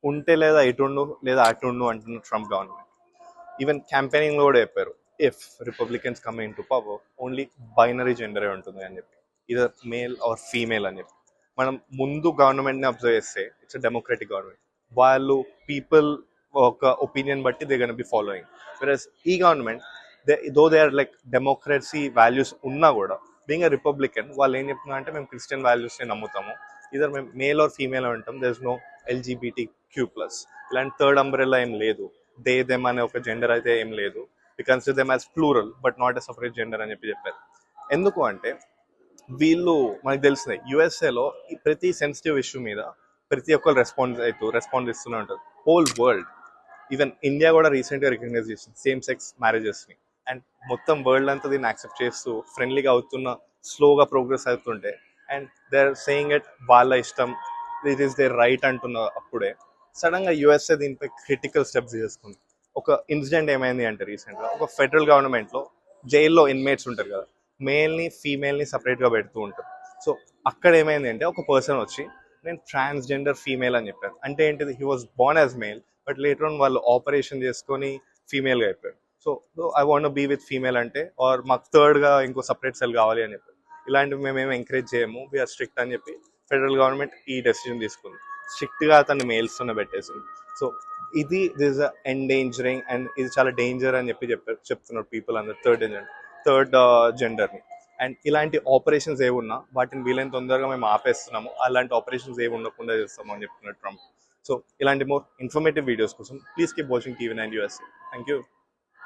ఉంటే లేదా ఇటుండు లేదా అటుండు అంటున్న ట్రంప్ గవర్నమెంట్. ఈవెన్ క్యాంపెయినింగ్లో కూడా చెప్పారు, if Republicans come in to power only binary జెండరే ఉంటుంది అని చెప్పి, ఇదర్ మేల్ ఆర్ ఫీమేల్ అని చెప్పి. మనం ముందు గవర్నమెంట్ని అబ్జర్వ్ చేస్తే ఇట్స్ డెమోక్రటిక్ గవర్నమెంట్. వాళ్ళు పీపుల్ ఒక ఒపీనియన్ బట్టి they gonna be following. Versus ఈ government though they are like democracy values ఉన్నా కూడా బీయింగ్ అ రిపబ్లికన్ వాళ్ళు ఏం చెప్తున్నా అంటే మేము క్రిస్టియన్ వాల్యూస్ని నమ్ముతాము, ఇదర్ మేము మేల్ ఆర్ ఫీమేల్ అంటాం, దర్ ఇస్ నో LGBTQ+. ఇలాంటి థర్డ్ అంబ్రెల్లా ఏం లేదు, దే దెమ్ అనే ఒక జెండర్ అయితే ఏం లేదు. We consider them as plural but not a separate gender అని చెప్పారు. ఎందుకు అంటే వీళ్ళు మనకు తెలిసినాయి యుఎస్ఏలో ఈ ప్రతి సెన్సిటివ్ ఇష్యూ మీద ప్రతి ఒక్కరు రెస్పాన్స్ ఇస్తూనే ఉంటుంది, హోల్ వరల్డ్. ఈవెన్ ఇండియా కూడా రీసెంట్గా రికగ్నైజ్ చేసింది సేమ్ సెక్స్ మ్యారేజెస్ని. అండ్ మొత్తం వరల్డ్ అంతా దీన్ని యాక్సెప్ట్ చేస్తూ ఫ్రెండ్లీగా అవుతున్న, స్లోగా ప్రోగ్రెస్ అవుతుంటే and they are saying it వాళ్ళ ఇష్టం, ఇట్ ఈస్ దేర్ రైట్ అంటున్న అప్పుడే సడన్గా యుఎస్ఏ దీనిపై క్రిటికల్ స్టెప్స్ తీసుకుంది. ఒక ఇన్సిడెంట్ ఏమైంది అంటే రీసెంట్గా ఒక ఫెడరల్ గవర్నమెంట్లో జైల్లో ఇన్మేట్స్ ఉంటారు కదా, మేల్ని ఫీమేల్ని సపరేట్గా పెడుతూ ఉంటారు. సో అక్కడ ఏమైంది అంటే ఒక పర్సన్ వచ్చి నేను ట్రాన్స్జెండర్ ఫీమేల్ అని చెప్పాను. అంటే ఏంటిది, he was born as male but later on వాళ్ళు ఆపరేషన్ చేసుకొని ఫీమేల్గా అయిపోయారు. So I want be with female అంటే ఆర్ మాకు థర్డ్గా ఇంకో సపరేట్ సెల్ కావాలి అని చెప్పారు. ఇలాంటివి మేమేమి ఎంకరేజ్ చేయము, వీఆర్ స్ట్రిక్ట్ అని చెప్పి ఫెడరల్ గవర్నమెంట్ ఈ డెసిజన్ తీసుకుంది, స్ట్రిక్ట్గా అతన్ని మేల్స్తోనే పెట్టేసింది. సో దిస్ ఎండేంజరింగ్ అండ్ ఇది చాలా డేంజర్ అని చెప్తున్నారు పీపుల్ అందరు థర్డ్ జెండర్ని. అండ్ ఇలాంటి ఆపరేషన్స్ ఏవి ఉన్నా వాటిని వీలైన తొందరగా మేము ఆపేస్తున్నాము, అలాంటి ఆపరేషన్స్ ఏవి ఉండకుండా చేస్తాము అని చెప్తున్నారు ట్రంప్. సో ఇలాంటి మోర్ ఇన్ఫర్మేటివ్ వీడియోస్ కోసం please keep watching TV9 USA. Thank you.